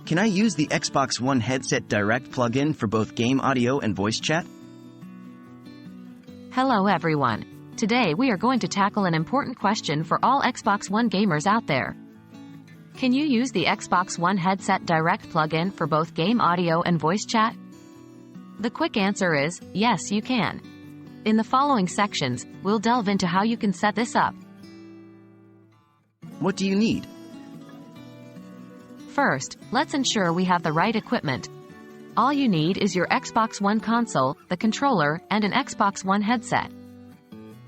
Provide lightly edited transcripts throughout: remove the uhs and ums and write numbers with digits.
Can I use the Xbox One Headset Direct plugin for both game audio and voice chat? Hello everyone. Today we are going to tackle an important question for all Xbox One gamers out there. Can you use the Xbox One Headset Direct plugin for both game audio and voice chat? The quick answer is, yes you can. In the following sections, we'll delve into how you can set this up. What do you need? First, let's ensure we have the right equipment. All you need is your Xbox One console, the controller, and an Xbox One headset.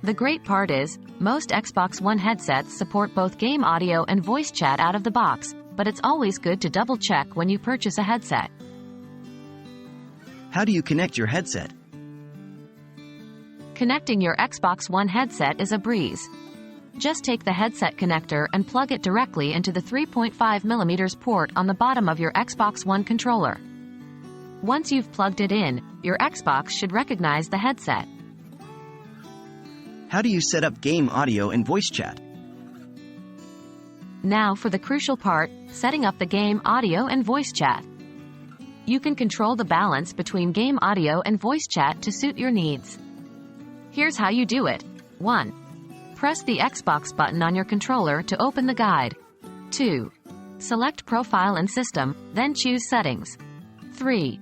The great part is, most Xbox One headsets support both game audio and voice chat out of the box, but it's always good to double-check when you purchase a headset. How do you connect your headset? Connecting your Xbox One headset is a breeze. Just take the headset connector and plug it directly into the 3.5mm port on the bottom of your Xbox One controller. Once you've plugged it in, your Xbox should recognize the headset. How do you set up game audio and voice chat? Now for the crucial part, setting up the game audio and voice chat. You can control the balance between game audio and voice chat to suit your needs. Here's how you do it. 1. Press the Xbox button on your controller to open the guide. 2. Select Profile and System, then choose Settings. 3.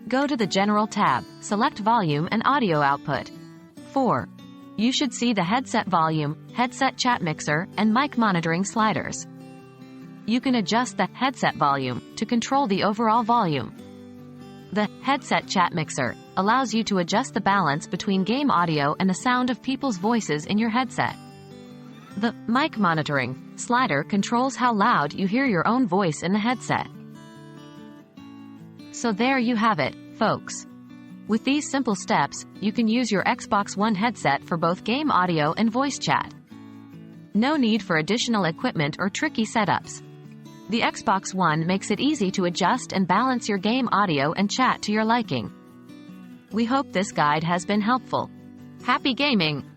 Go to the General tab, select Volume and Audio Output. 4. You should see the headset volume, headset chat mixer, and mic monitoring sliders. You can adjust the headset volume to control the overall volume. The headset chat mixer allows you to adjust the balance between game audio and the sound of people's voices in your headset. The mic monitoring slider controls how loud you hear your own voice in the headset. So there you have it, folks. With these simple steps, you can use your Xbox One headset for both game audio and voice chat. No need for additional equipment or tricky setups. The Xbox One makes it easy to adjust and balance your game audio and chat to your liking. We hope this guide has been helpful. Happy gaming!